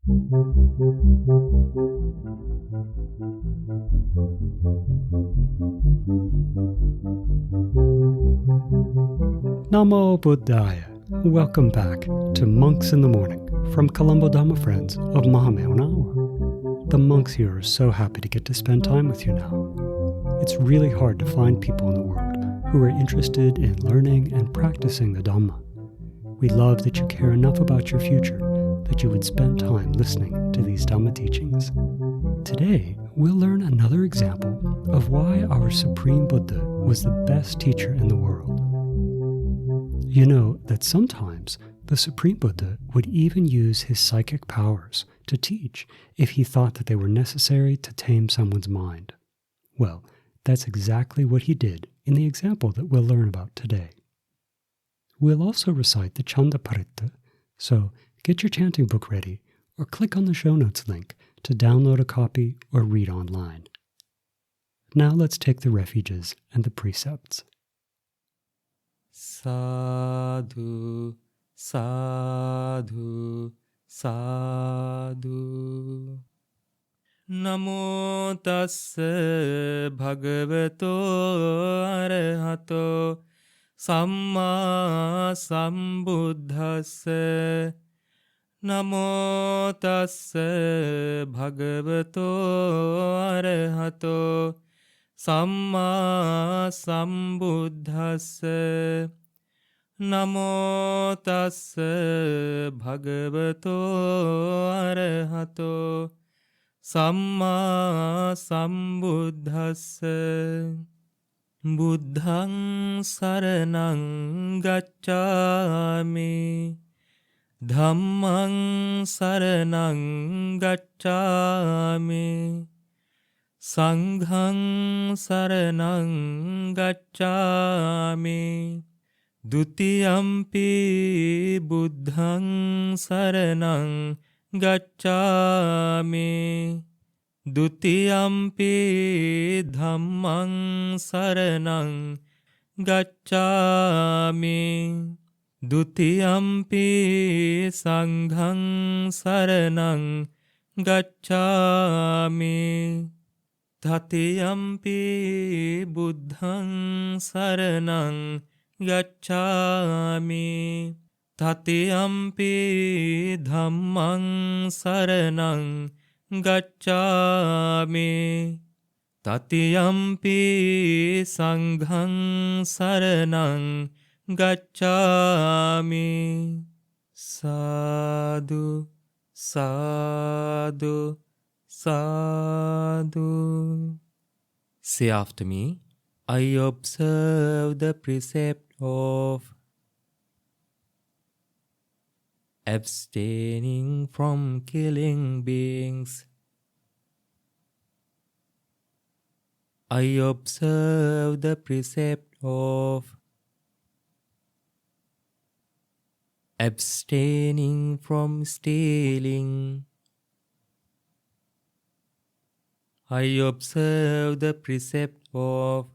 Namo Buddhaya. Welcome back to Monks in the Morning from Colombo Dhamma Friends of Mahameonawa. The monks here are so happy to get to spend time with you now. It's really hard to find people in the world who are interested in learning and practicing the Dhamma. We love that you care enough about your future that you would spend time listening to these Dhamma teachings. Today, we'll learn another example of why our Supreme Buddha was the best teacher in the world. You know that sometimes the Supreme Buddha would even use his psychic powers to teach if he thought that they were necessary to tame someone's mind. Well, that's exactly what he did in the example that we'll learn about today. We'll also recite the Chanda Paritta, so get your chanting book ready or click on the show notes link to download a copy or read online. Now let's take the refuges and the precepts. Sadhu, sadhu, sadhu. Namo tassa bhagavato arahato samma sambuddhassa. Namo tassa bhagavato arahato samma sambuddhassa. Namo tassa bhagavato arahato samma sambuddhassa. Buddhaṃ saraṇaṃ gacchāmi. Dhammaṃ saraṇaṃ gacchāmi. Saṅghaṃ saraṇaṃ gacchāmi. Dutiyampi buddhaṃ saraṇaṃ gacchāmi. Dutiyampi dhammaṃ saraṇaṃ gacchāmi. Dutiyampi saṅghaṃ saraṇaṃ gacchāmi. Tatiyampi buddhaṃ saraṇaṃ gacchāmi. Tatiyampi dhammaṃ saraṇaṃ gacchāmi. Tatiyampi saṅghaṃ saraṇaṃ gacchāmi. Sadhu, sadhu, sadhu. Say after me, I observe the precept of abstaining from killing beings. I observe the precept of abstaining from stealing. I observe the precept of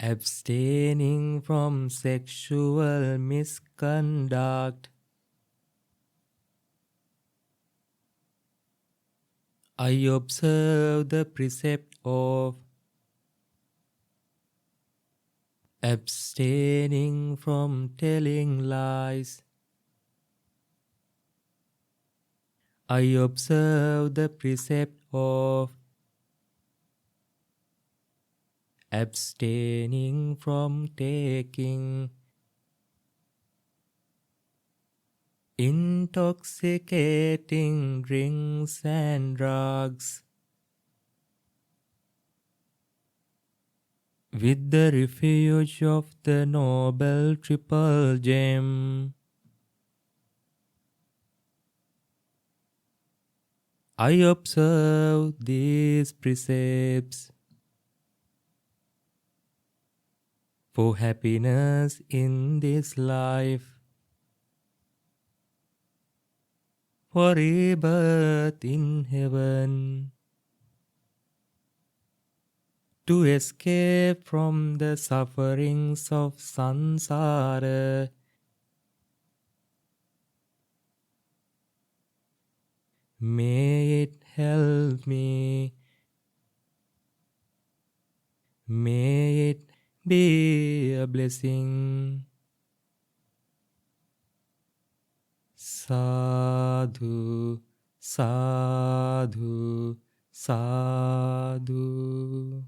abstaining from sexual misconduct. I observe the precept of abstaining from telling lies. I observe the precept of abstaining from taking intoxicating drinks and drugs with the refuge of the Noble Triple Gem. I observe these precepts for happiness in this life, for rebirth in heaven, to escape from the sufferings of samsara, May it help me. May it be a blessing. Sadhu, sadhu, sadhu.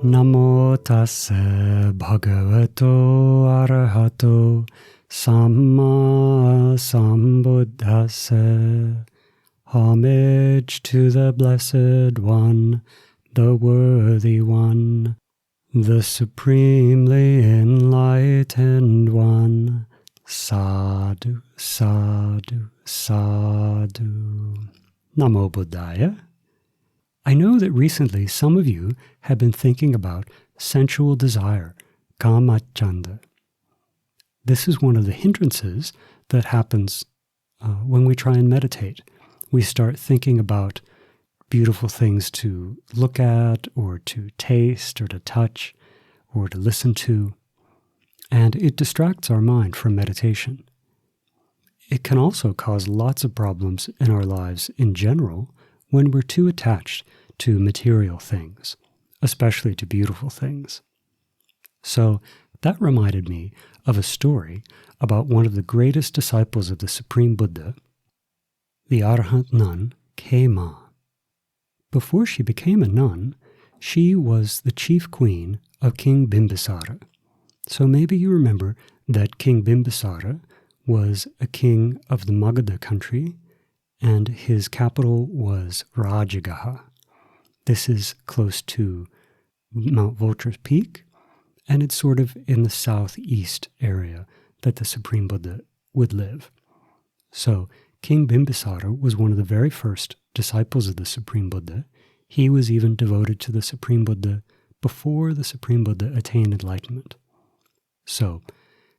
Namo tassa bhagavato arahato samma sambuddhassa. Homage to the Blessed One, the Worthy One, the Supremely Enlightened One. Sadhu, sadhu, sadhu. Namo Buddhaya. I know that recently some of you have been thinking about sensual desire, kamachanda. This is one of the hindrances that happens when we try and meditate. We start thinking about beautiful things to look at or to taste or to touch or to listen to, and it distracts our mind from meditation. It can also cause lots of problems in our lives in general when we're too attached to material things, especially to beautiful things. So that reminded me of a story about one of the greatest disciples of the Supreme Buddha, the Arahant nun, tame. Before she became a nun, she was the chief queen of King Bimbisara. So maybe you remember that King Bimbisara was a king of the Magadha country, and his capital was Rajagaha. This is close to Mount Vulture's Peak, and it's sort of in the southeast area that the Supreme Buddha would live. So King Bimbisara was one of the very first disciples of the Supreme Buddha. He was even devoted to the Supreme Buddha before the Supreme Buddha attained enlightenment. So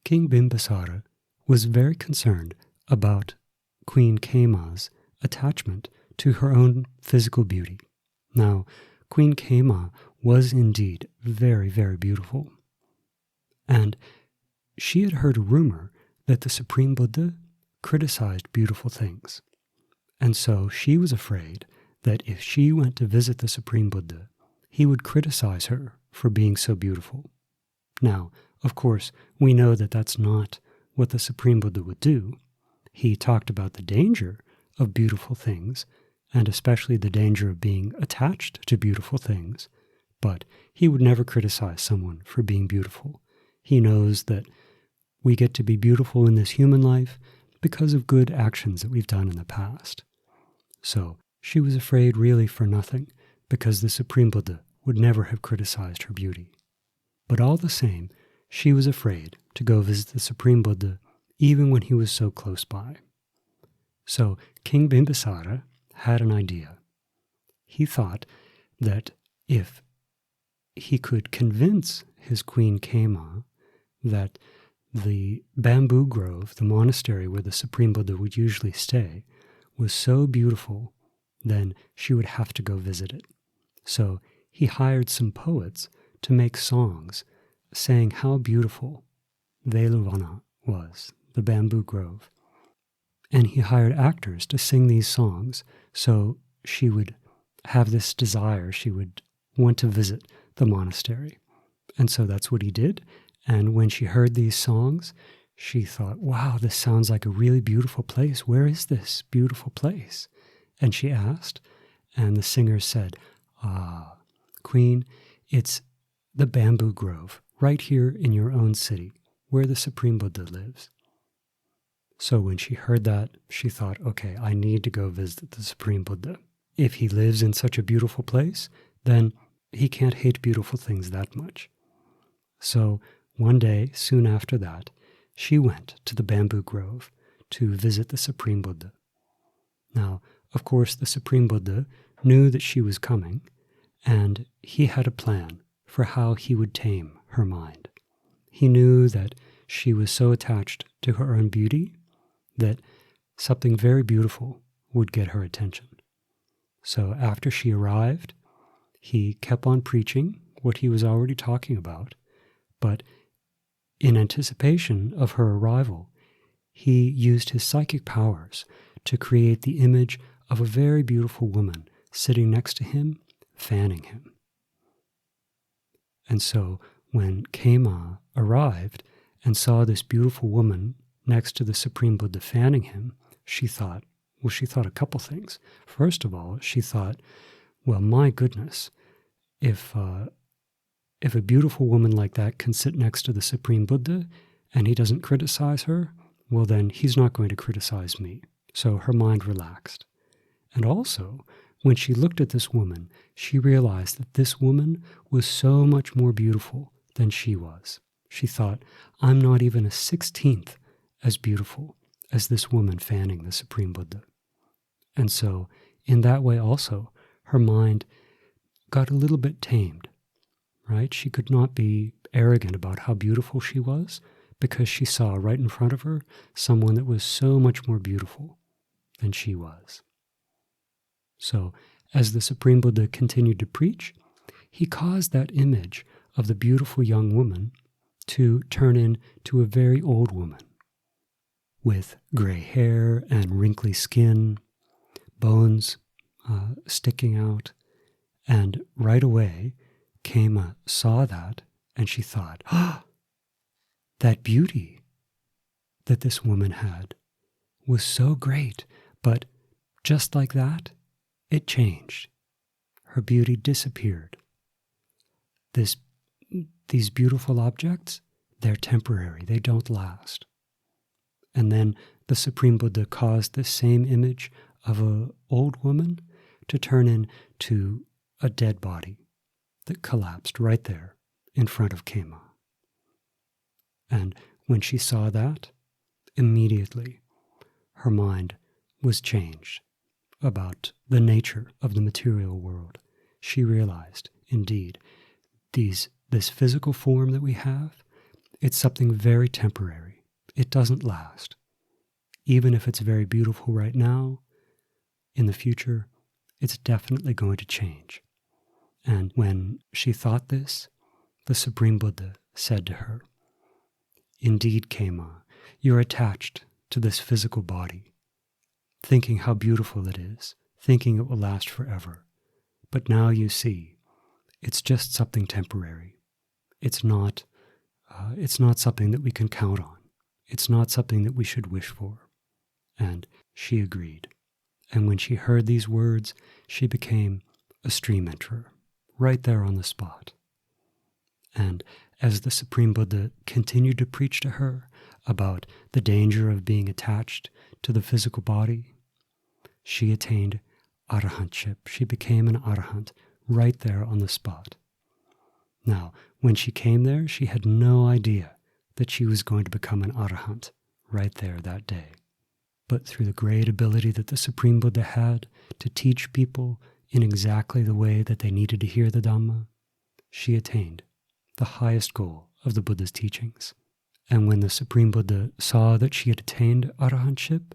King Bimbisara was very concerned about Queen Kema's attachment to her own physical beauty. Now, Queen Kema was indeed very, very beautiful. And she had heard a rumor that the Supreme Buddha criticized beautiful things. And so she was afraid that if she went to visit the Supreme Buddha, he would criticize her for being so beautiful. Now, of course, we know that that's not what the Supreme Buddha would do. He talked about the danger of beautiful things, and especially the danger of being attached to beautiful things, but he would never criticize someone for being beautiful. He knows that we get to be beautiful in this human life because of good actions that we've done in the past. So she was afraid really for nothing, because the Supreme Buddha would never have criticized her beauty. But all the same, she was afraid to go visit the Supreme Buddha even when he was so close by. So King Bimbisara had an idea. He thought that if he could convince his Queen Kema that the bamboo grove, the monastery where the Supreme Buddha would usually stay, was so beautiful, then she would have to go visit it. So he hired some poets to make songs saying how beautiful Veluvana was, the bamboo grove. And he hired actors to sing these songs, so she would have this desire, she would want to visit the monastery. And so that's what he did. And when she heard these songs, she thought, wow, this sounds like a really beautiful place. Where is this beautiful place? And she asked, and the singer said, Queen, it's the bamboo grove right here in your own city where the Supreme Buddha lives. So when she heard that, she thought, okay, I need to go visit the Supreme Buddha. If he lives in such a beautiful place, then he can't hate beautiful things that much. So one day, soon after that, she went to the bamboo grove to visit the Supreme Buddha. Now, of course, the Supreme Buddha knew that she was coming, and he had a plan for how he would tame her mind. He knew that she was so attached to her own beauty that something very beautiful would get her attention. So after she arrived, he kept on preaching what he was already talking about, but in anticipation of her arrival, he used his psychic powers to create the image of a very beautiful woman sitting next to him, fanning him. And so when Kema arrived and saw this beautiful woman next to the Supreme Buddha fanning him, she thought a couple things. First of all, she thought, well, my goodness, if a beautiful woman like that can sit next to the Supreme Buddha and he doesn't criticize her, well, then he's not going to criticize me. So her mind relaxed. And also, when she looked at this woman, she realized that this woman was so much more beautiful than she was. She thought, I'm not even a 16th as beautiful as this woman fanning the Supreme Buddha. And so, in that way also, her mind got a little bit tamed, right? She could not be arrogant about how beautiful she was because she saw right in front of her someone that was so much more beautiful than she was. So, as the Supreme Buddha continued to preach, he caused that image of the beautiful young woman to turn into a very old woman with gray hair and wrinkly skin, bones sticking out. And right away, Kema saw that and she thought, that beauty that this woman had was so great, but just like that, it changed. Her beauty disappeared. These beautiful objects, they're temporary, they don't last. And then the Supreme Buddha caused this same image of an old woman to turn into a dead body that collapsed right there in front of Kema. And when she saw that, immediately her mind was changed about the nature of the material world. She realized, indeed, this physical form that we have, it's something very temporary. It doesn't last. Even if it's very beautiful right now, in the future, it's definitely going to change. And when she thought this, the Supreme Buddha said to her, indeed, Kema, you're attached to this physical body, thinking how beautiful it is, thinking it will last forever. But now you see, it's just something temporary. It's not something that we can count on. It's not something that we should wish for. And she agreed. And when she heard these words, she became a stream enterer, right there on the spot. And as the Supreme Buddha continued to preach to her about the danger of being attached to the physical body, she attained arahantship. She became an arahant right there on the spot. Now, when she came there, she had no idea that she was going to become an arahant right there that day. But through the great ability that the Supreme Buddha had to teach people in exactly the way that they needed to hear the Dhamma, she attained the highest goal of the Buddha's teachings. And when the Supreme Buddha saw that she had attained arahantship,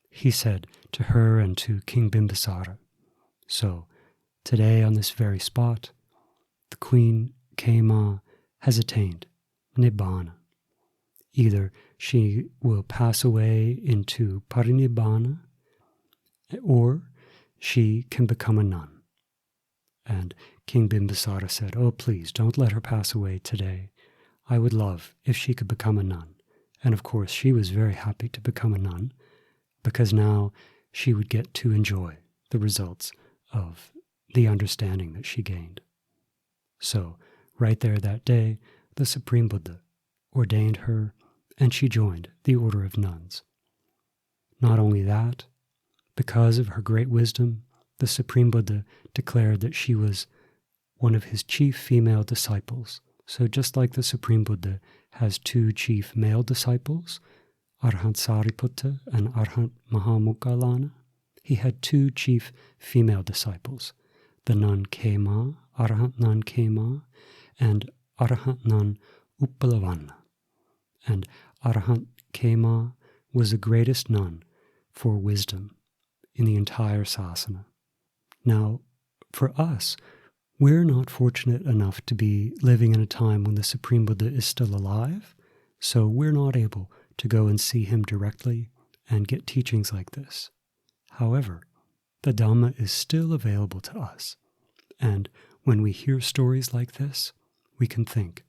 he said to her and to King Bimbisara, so today on this very spot, the Queen Kema has attained Nibbana. Either she will pass away into parinibbana, or she can become a nun. And King Bimbisara said, oh, please, don't let her pass away today. I would love if she could become a nun. And of course, she was very happy to become a nun, because now she would get to enjoy the results of the understanding that she gained. So, right there that day, the Supreme Buddha ordained her, and she joined the order of nuns. Not only that, because of her great wisdom, the Supreme Buddha declared that she was one of his chief female disciples. So just like the Supreme Buddha has two chief male disciples, Arahant Sariputta and Arahant Mahamoggallana, he had two chief female disciples, the nun Kema, Arahant nun Kema, and Arahant nun Uppalavanna. And Arahant Kema was the greatest nun for wisdom in the entire sasana. Now, for us, we're not fortunate enough to be living in a time when the Supreme Buddha is still alive, So we're not able to go and see him directly and get teachings like this. However, the Dhamma is still available to us. And when we hear stories like this, we can think,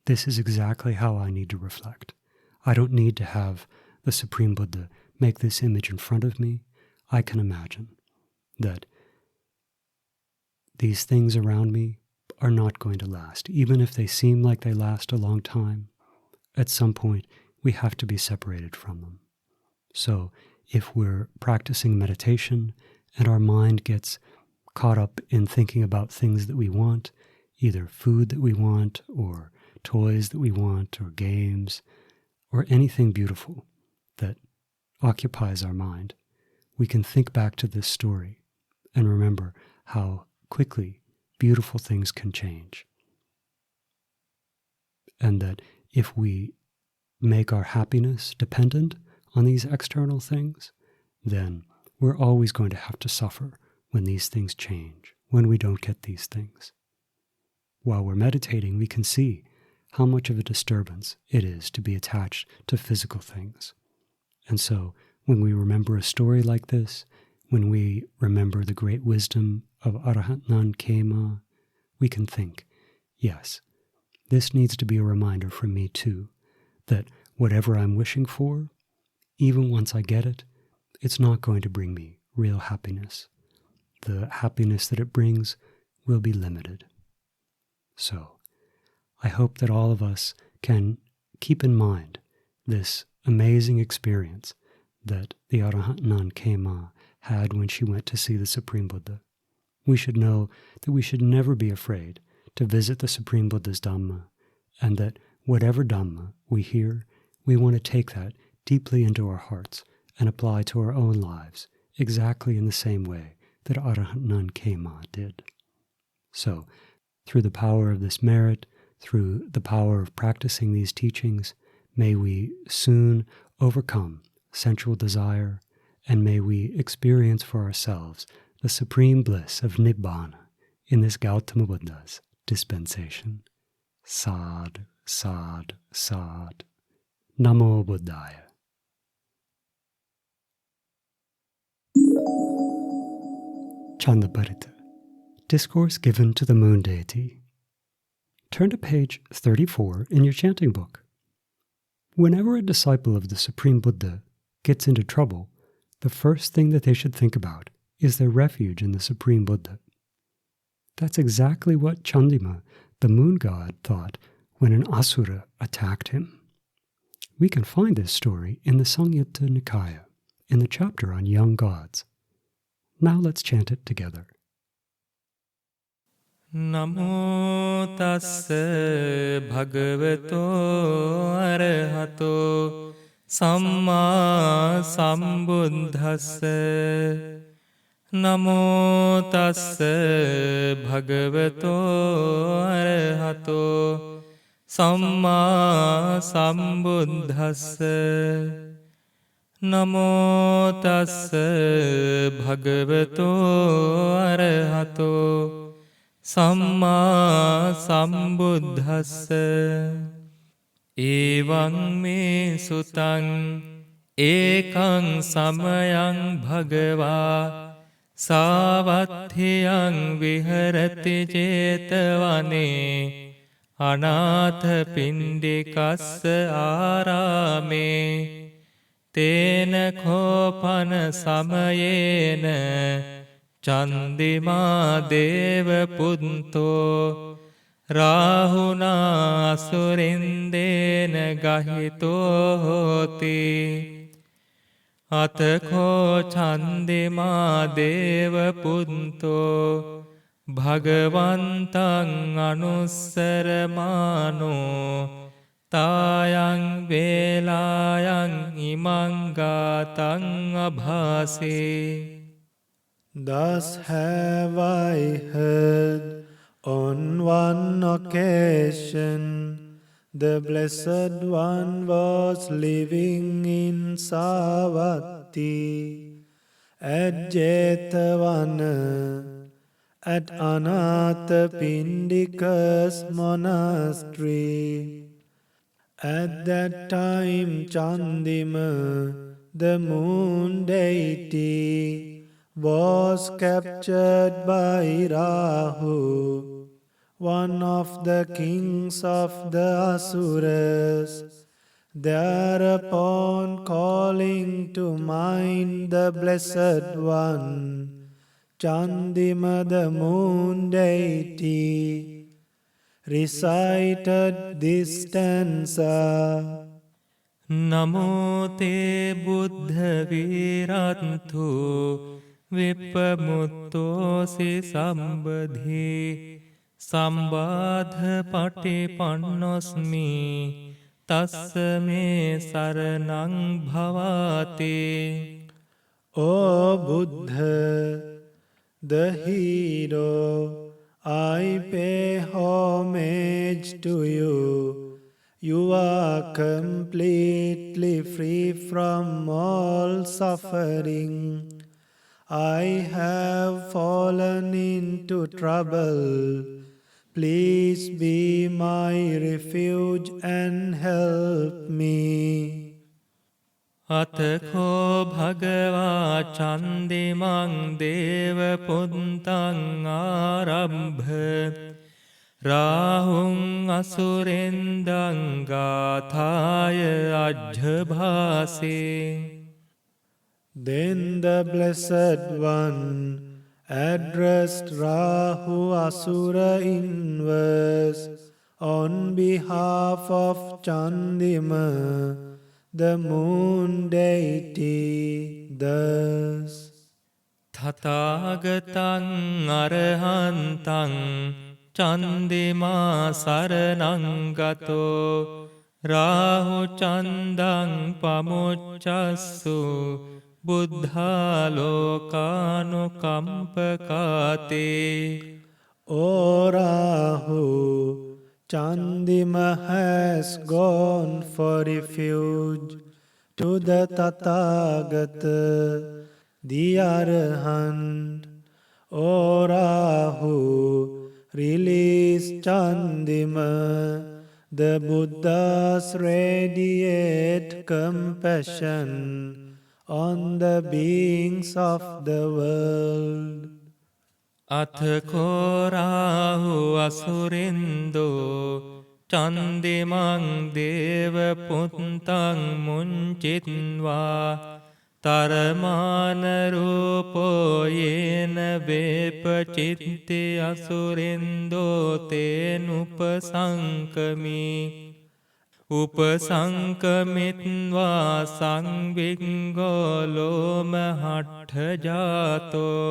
this is exactly how I need to reflect. I don't need to have the Supreme Buddha make this image in front of me. I can imagine that these things around me are not going to last. Even if they seem like they last a long time, at some point we have to be separated from them. So if we're practicing meditation and our mind gets caught up in thinking about things that we want, either food that we want or toys that we want or games or anything beautiful that occupies our mind, we can think back to this story and remember how quickly beautiful things can change. And that if we make our happiness dependent on these external things, then we're always going to have to suffer when these things change, when we don't get these things. While we're meditating, we can see how much of a disturbance it is to be attached to physical things. And so when we remember a story like this, when we remember the great wisdom of Arahant Tame, we can think, yes, this needs to be a reminder for me too, that whatever I'm wishing for, even once I get it, it's not going to bring me real happiness. The happiness that it brings will be limited. So, I hope that all of us can keep in mind this amazing experience that the Arahant Tame had when she went to see the Supreme Buddha. We should know that we should never be afraid to visit the Supreme Buddha's Dhamma, and that whatever Dhamma we hear, we want to take that deeply into our hearts and apply to our own lives exactly in the same way that Arahant Tame did. So, through the power of this merit, through the power of practicing these teachings, may we soon overcome sensual desire, and may we experience for ourselves the supreme bliss of Nibbana in this Gautama Buddha's dispensation. Sadhu, sadhu, sadhu. Namo Buddhaya. Chandaparita, Discourse given to the moon deity. Turn to page 34 in your chanting book. Whenever a disciple of the Supreme Buddha gets into trouble, the first thing that they should think about is their refuge in the Supreme Buddha. That's exactly what Chandima, the moon god, thought when an asura attacked him. We can find this story in the Samyutta Nikaya, in the chapter on young gods. Now let's chant it together. Namo tassa bhagavato arahato samma sambuddhassa. Namo tassa bhagavato arahato samma sambuddhassa. Namo tassa bhagavato arahato samma sambuddhassa. Evaṃ me sutaṃ ekaṃ samayang bhagavā sāvatthiyaṃ viharati jetavane anātha pindikassa ārāme tena khopana samayena chandima deva punto rahuna asurindena gahito hoti atakho chandima deva punto bhagavantaṃ anussaramano Tāyaṃ vēlāyaṃ imaṃ gātaṃ abhāsi. Thus have I heard on one occasion the Blessed One was living in Savatthi at Jetavana at Anathapindika's monastery. At that time Chandima, the moon deity, was captured by Rahu, one of the kings of the Asuras. Thereupon calling to mind the Blessed One, Chandima the moon deity, recited this stanza. නමෝතේ බුද්ධ වීරන්තු විපමුත්තෝසි සම්බධී සම්බාධ පටිපන්නොස්මි තස්ස මේ සරණං භවාතේ. O Buddha, the hero, I pay homage to you. You are completely free from all suffering. I have fallen into trouble. Please be my refuge and help me. අතකෝ භගවා චන්දිමං දේව පුන්තං ආරම්භ රාහුං අසුරෙන්දං ගාථාය අජ්ජභාසේ. Then the Blessed One addressed Rahu Asura in verse on behalf of Chandima, the moon deity, thus. තථාගතං අරහන්තං චන්දිමා සරණං ගතෝ Rahu චන්දං පමුච්චස්සු බුද්ධාලෝකානුකම්පකාතේ. O Rahu, Chandima has gone for refuge to the Tathagata, the Arahant. O Rahu, release Chandima, the Buddha's radiate compassion on the beings of the world. අතකෝ රාහු අසුරින්දෝ චන්දිමං දේව පුන්තං මුංචිත්වා තරමාන රූපෝ යේන වේපචිත්ති අසුරින්දෝ තේනුපසංකමි උපසංකමිත්වා සංවිග්ගෝ ලෝමහට්ඨජාතෝ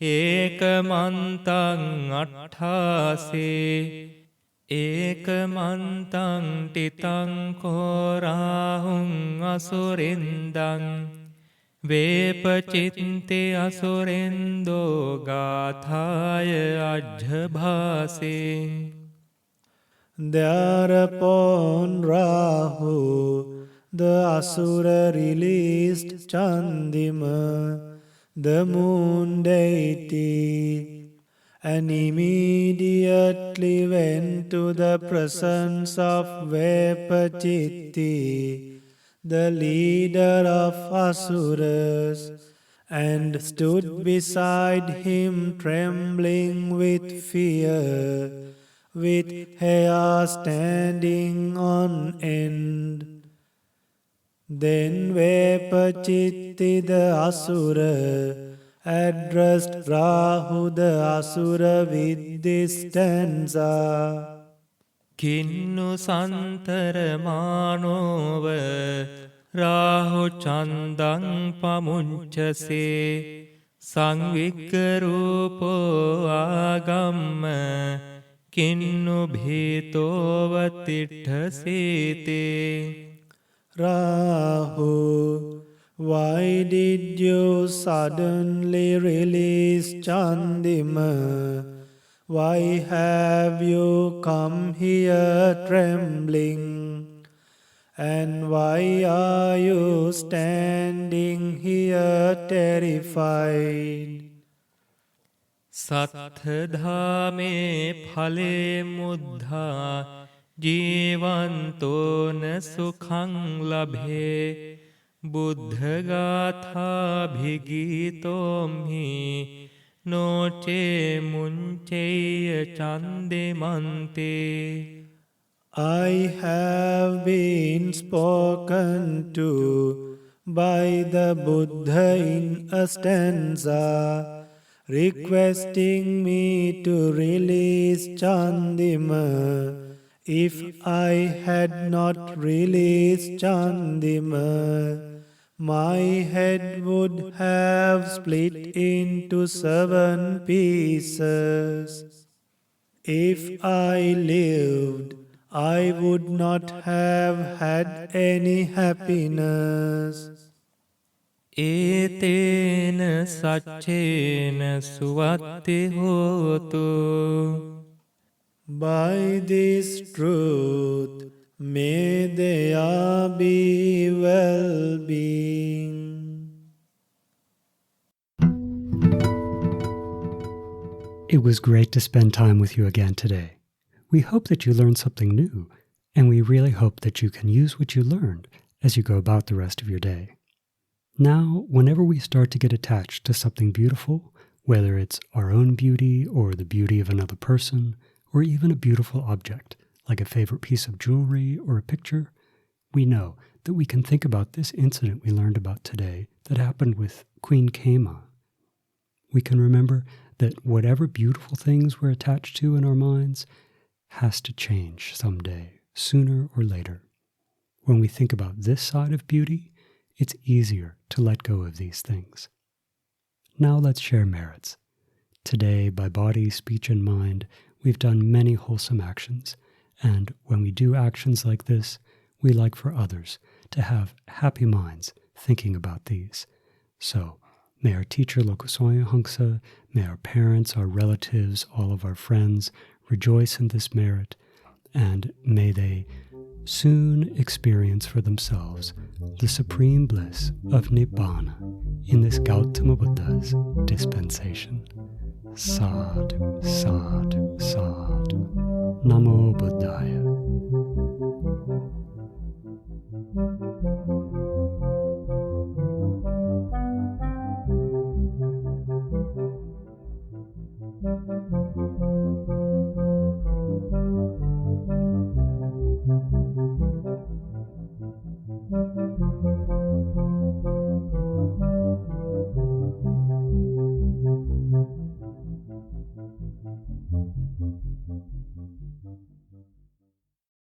ඒකමන්තං අට්ඨාසේ ඒකමන්තං ටිතං කෝරාහුං අසුරින්දං වේපචිත්තේ අසුරින්දෝ ගාථාය අජ්ජභාසේ. Thereupon Rahu, the Asura, released Chandima, the moon deity, and immediately went to the presence of Vepachitti, the leader of Asuras, and stood beside him trembling with fear, with hair standing on end. Then Vepachitti the Asura addressed Rahu the Asura with this stanza. කින්නු සන්තරමානෝව Rahu චන්දං පමුංචසේ සංවික්කරූපෝ ආගම්ම කින්නු භීතෝව තිට්ඨසීතේ. Rahu, why did you suddenly release Chandima? Why have you come here trembling? And why are you standing here terrified? සත්ථධාමේ ඵලේ මුද්ධා ජීව ඒවන්තෝන සුඛං ලභේ බුද්ධගාථාභිගීතෝම්හි නොචේ මුංචේය චන්දෙමන්තේ. I have been spoken to by the Buddha in a stanza, requesting me to release Chandima. If I had not released Chandima, my head would have split into 7 pieces. If I lived, I would not have had any happiness. ඒතේන සච්චේන සුවත්ති හෝතු. By this truth, may there be well-being. It was great to spend time with you again today. We hope that you learned something new, and we really hope that you can use what you learned as you go about the rest of your day. Now, whenever we start to get attached to something beautiful, whether it's our own beauty or the beauty of another person, or even a beautiful object, like a favorite piece of jewelry or a picture, we know that we can think about this incident we learned about today that happened with Queen Kama. We can remember that whatever beautiful things we're attached to in our minds has to change someday, sooner or later. When we think about this side of beauty, it's easier to let go of these things. Now let's share merits. Today, by body, speech, and mind, we've done many wholesome actions, and when we do actions like this, we like for others to have happy minds thinking about these. So, may our teacher Lokusoya Hangsa, may our parents, our relatives, all of our friends rejoice in this merit, and may they soon experience for themselves the supreme bliss of Nibbana in this Gautama Buddha's dispensation. Sadhu, sadhu, sadhu. Namo Buddhaya.